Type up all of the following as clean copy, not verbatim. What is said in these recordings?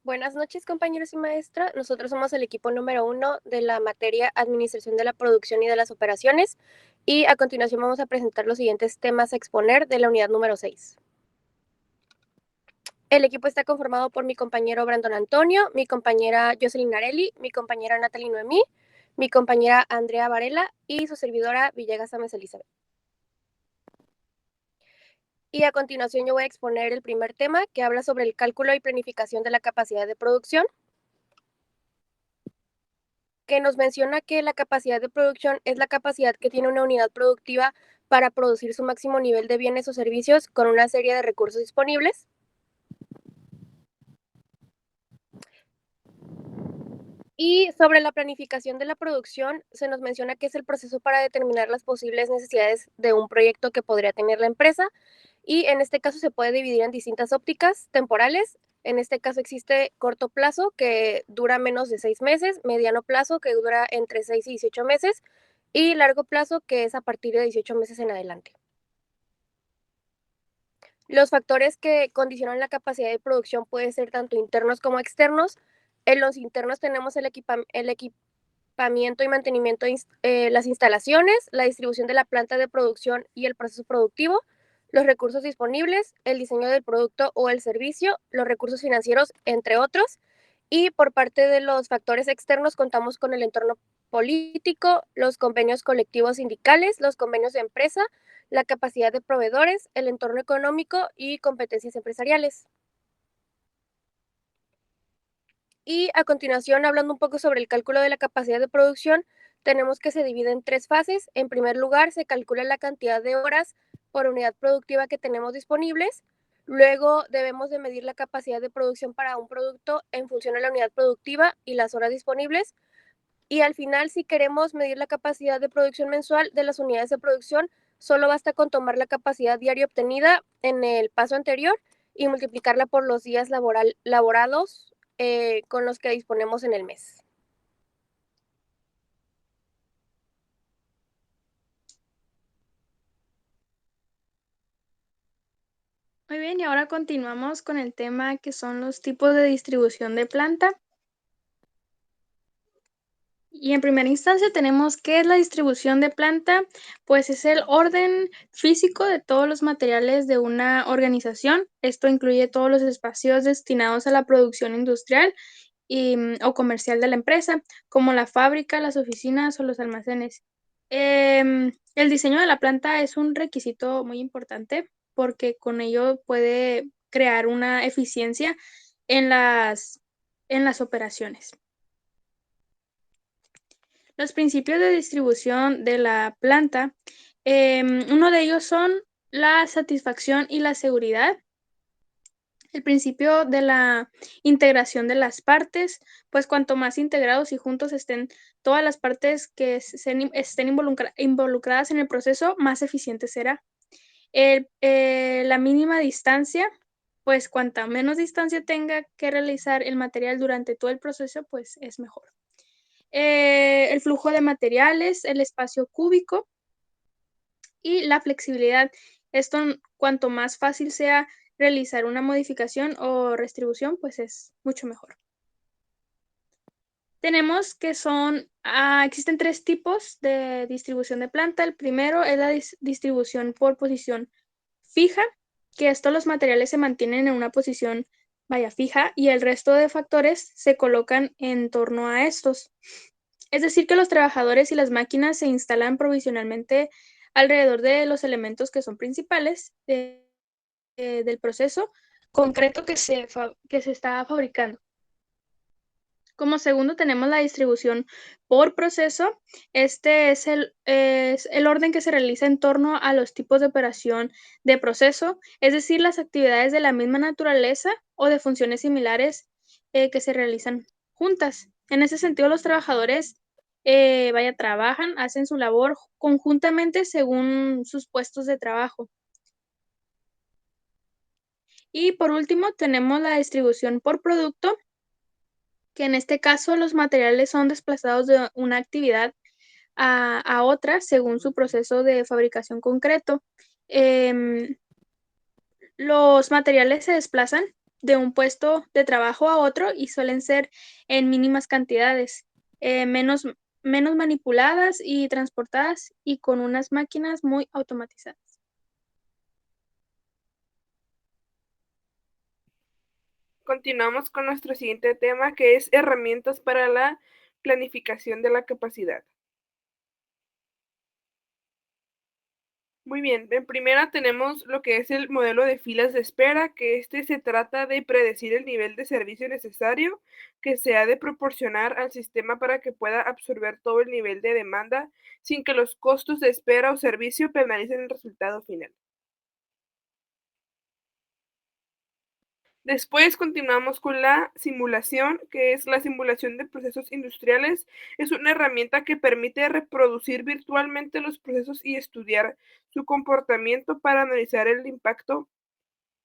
Buenas noches, compañeros y maestra. Nosotros somos el equipo número 1 de la materia Administración de la Producción y de las Operaciones. Y a continuación vamos a presentar los siguientes temas a exponer de la unidad número 6. El equipo está conformado por mi compañero Brandon Antonio, mi compañera Jocelyn Areli, mi compañera Natalie Noemí, mi compañera Andrea Varela y su servidora Villegas Ames Elizabeth. Y a continuación yo voy a exponer el primer tema que habla sobre el cálculo y planificación de la capacidad de producción, que nos menciona que la capacidad de producción es la capacidad que tiene una unidad productiva para producir su máximo nivel de bienes o servicios con una serie de recursos disponibles. Y sobre la planificación de la producción, se nos menciona que es el proceso para determinar las posibles necesidades de un proyecto que podría tener la empresa. Y en este caso se puede dividir en distintas ópticas temporales. En este caso existe corto plazo, que dura menos de 6 meses, mediano plazo, que dura entre 6 y 18 meses, y largo plazo, que es a partir de 18 meses en adelante. Los factores que condicionan la capacidad de producción pueden ser tanto internos como externos. En los internos tenemos el equipamiento y mantenimiento de las instalaciones, la distribución de la planta de producción y el proceso productivo, los recursos disponibles, el diseño del producto o el servicio, los recursos financieros, entre otros. Y por parte de los factores externos contamos con el entorno político, los convenios colectivos sindicales, los convenios de empresa, la capacidad de proveedores, el entorno económico y competencias empresariales. Y a continuación, hablando un poco sobre el cálculo de la capacidad de producción, tenemos que se divide en 3 fases. En primer lugar, se calcula la cantidad de horas por unidad productiva que tenemos disponibles. Luego debemos de medir la capacidad de producción para un producto en función a la unidad productiva y las horas disponibles. Y al final, si queremos medir la capacidad de producción mensual de las unidades de producción, solo basta con tomar la capacidad diaria obtenida en el paso anterior y multiplicarla por los días laborados con los que disponemos en el mes. Muy bien, y ahora continuamos con el tema que son los tipos de distribución de planta. Y en primera instancia tenemos qué es la distribución de planta, pues es el orden físico de todos los materiales de una organización. Esto incluye todos los espacios destinados a la producción industrial o comercial de la empresa, como la fábrica, las oficinas o los almacenes. El diseño de la planta es un requisito muy importante porque con ello puede crear una eficiencia en las operaciones. Los principios de distribución de la planta, uno de ellos son la satisfacción y la seguridad. El principio de la integración de las partes, pues cuanto más integrados y juntos estén todas las partes que estén involucradas en el proceso, más eficiente será. La mínima distancia, pues cuanta menos distancia tenga que realizar el material durante todo el proceso, pues es mejor. El flujo de materiales, el espacio cúbico y la flexibilidad. Esto, cuanto más fácil sea realizar una modificación o redistribución, pues es mucho mejor. Tenemos que existen 3 tipos de distribución de planta. El primero es la distribución por posición fija, que estos los materiales se mantienen en una posición, vaya, fija y el resto de factores se colocan en torno a estos. Es decir, que los trabajadores y las máquinas se instalan provisionalmente alrededor de los elementos que son principales del proceso concreto que se está fabricando. Como segundo tenemos la distribución por proceso. Este es el orden que se realiza en torno a los tipos de operación de proceso, es decir, las actividades de la misma naturaleza o de funciones similares que se realizan juntas. En ese sentido, los trabajadores trabajan, hacen su labor conjuntamente según sus puestos de trabajo. Y por último, tenemos la distribución por producto, que en este caso los materiales son desplazados de una actividad a otra según su proceso de fabricación concreto. Los materiales se desplazan de un puesto de trabajo a otro y suelen ser en mínimas cantidades, menos manipuladas y transportadas y con unas máquinas muy automatizadas. Continuamos con nuestro siguiente tema, que es herramientas para la planificación de la capacidad. Muy bien, en primera tenemos lo que es el modelo de filas de espera, que se trata de predecir el nivel de servicio necesario que se ha de proporcionar al sistema para que pueda absorber todo el nivel de demanda sin que los costos de espera o servicio penalicen el resultado final. Después continuamos con la simulación, que es la simulación de procesos industriales. Es una herramienta que permite reproducir virtualmente los procesos y estudiar su comportamiento para analizar el impacto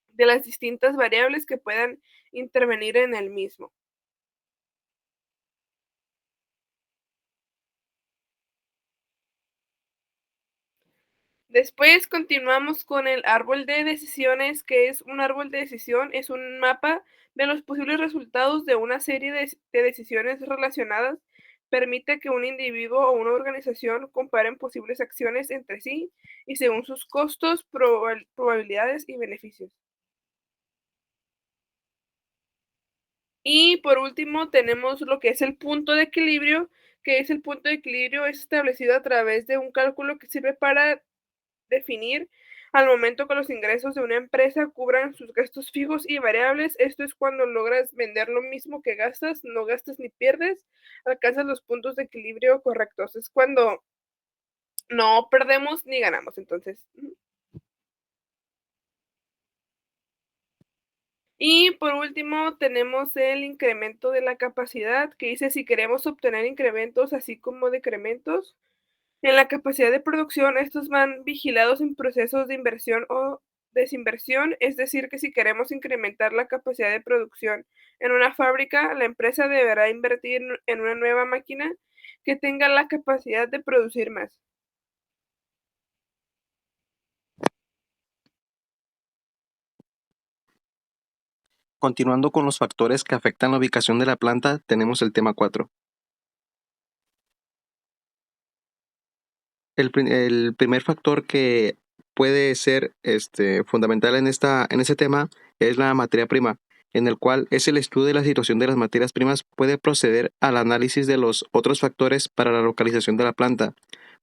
de las distintas variables que puedan intervenir en el mismo. Después continuamos con el árbol de decisiones, que es un árbol de decisión, es un mapa de los posibles resultados de una serie de decisiones relacionadas. Permite que un individuo o una organización comparen posibles acciones entre sí y según sus costos, probabilidades y beneficios. Y por último tenemos lo que es el punto de equilibrio, que es el punto de equilibrio es establecido a través de un cálculo que sirve para definir al momento que los ingresos de una empresa cubran sus gastos fijos y variables. Esto es cuando logras vender lo mismo que gastas, no gastas ni pierdes, alcanzas los puntos de equilibrio correctos. Es cuando no perdemos ni ganamos. Entonces, y por último tenemos el incremento de la capacidad, que dice si queremos obtener incrementos así como decrementos en la capacidad de producción, estos van vigilados en procesos de inversión o desinversión, es decir, que si queremos incrementar la capacidad de producción en una fábrica, la empresa deberá invertir en una nueva máquina que tenga la capacidad de producir más. Continuando con los factores que afectan la ubicación de la planta, tenemos el tema 4. El primer factor que puede ser fundamental en ese tema es la materia prima, en el cual es el estudio de la situación de las materias primas puede proceder al análisis de los otros factores para la localización de la planta,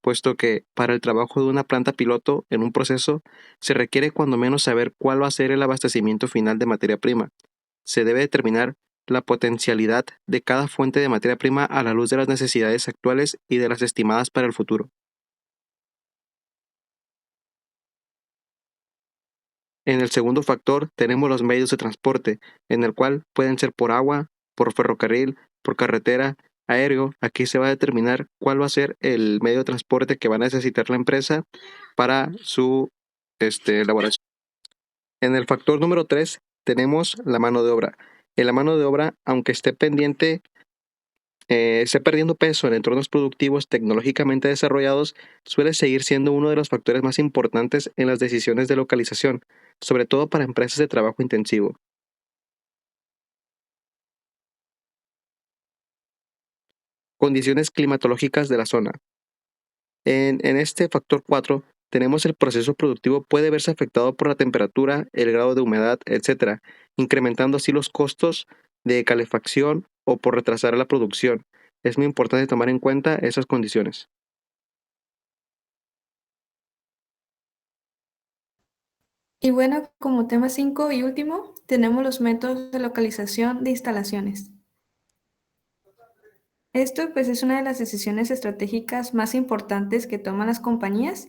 puesto que para el trabajo de una planta piloto en un proceso se requiere cuando menos saber cuál va a ser el abastecimiento final de materia prima. Se debe determinar la potencialidad de cada fuente de materia prima a la luz de las necesidades actuales y de las estimadas para el futuro. En el segundo factor tenemos los medios de transporte, en el cual pueden ser por agua, por ferrocarril, por carretera, aéreo. Aquí se va a determinar cuál va a ser el medio de transporte que va a necesitar la empresa para su elaboración. En el factor número 3 tenemos la mano de obra. En la mano de obra, aunque esté perdiendo peso en entornos productivos tecnológicamente desarrollados, suele seguir siendo uno de los factores más importantes en las decisiones de localización, sobre todo para empresas de trabajo intensivo. Condiciones climatológicas de la zona. En este factor 4 tenemos el proceso productivo puede verse afectado por la temperatura, el grado de humedad, etc., incrementando así los costos de calefacción o por retrasar la producción. Es muy importante tomar en cuenta esas condiciones. Y bueno, como tema 5 y último, tenemos los métodos de localización de instalaciones. Esto pues es una de las decisiones estratégicas más importantes que toman las compañías,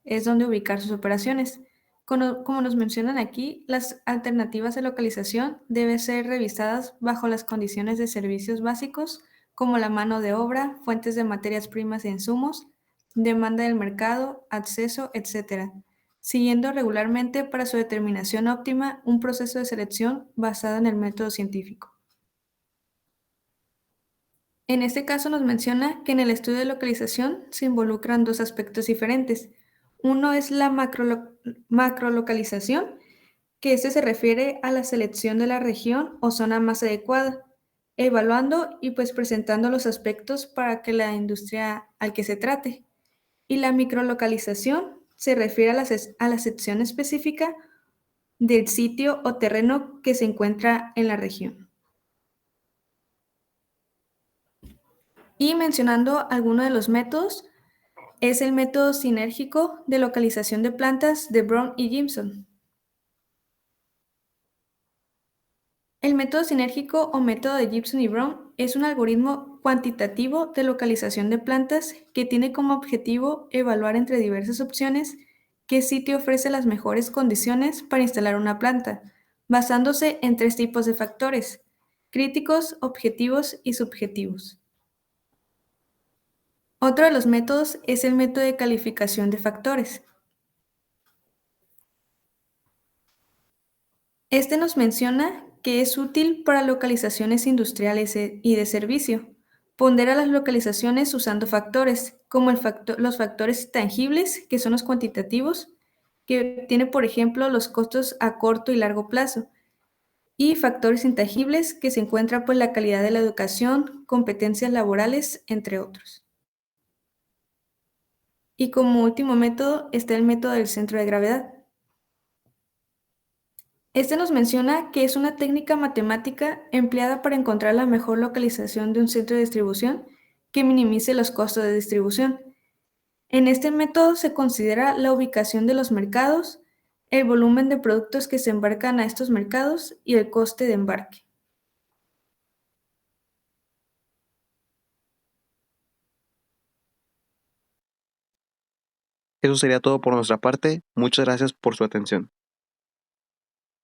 es donde ubicar sus operaciones. Como nos mencionan aquí, las alternativas de localización deben ser revisadas bajo las condiciones de servicios básicos como la mano de obra, fuentes de materias primas e insumos, demanda del mercado, acceso, etc., siguiendo regularmente para su determinación óptima un proceso de selección basado en el método científico. En este caso nos menciona que en el estudio de localización se involucran dos aspectos diferentes. Uno es la macrolocalización, que este se refiere a la selección de la región o zona más adecuada, evaluando y pues presentando los aspectos para que la industria al que se trate. Y la microlocalización se refiere a la sección específica del sitio o terreno que se encuentra en la región. Y mencionando algunos de los métodos, es el método sinérgico de localización de plantas de Brown y Gibson. El método sinérgico o método de Gibson y Brown es un algoritmo cuantitativo de localización de plantas que tiene como objetivo evaluar entre diversas opciones qué sitio ofrece las mejores condiciones para instalar una planta, basándose en 3 tipos de factores: críticos, objetivos y subjetivos. Otro de los métodos es el método de calificación de factores. Este nos menciona que es útil para localizaciones industriales y de servicio. Pondera las localizaciones usando factores, como los factores tangibles, que son los cuantitativos, que tiene, por ejemplo, los costos a corto y largo plazo, y factores intangibles, que se encuentran pues la calidad de la educación, competencias laborales, entre otros. Y como último método está el método del centro de gravedad. Este nos menciona que es una técnica matemática empleada para encontrar la mejor localización de un centro de distribución que minimice los costos de distribución. En este método se considera la ubicación de los mercados, el volumen de productos que se embarcan a estos mercados y el coste de embarque. Eso sería todo por nuestra parte. Muchas gracias por su atención.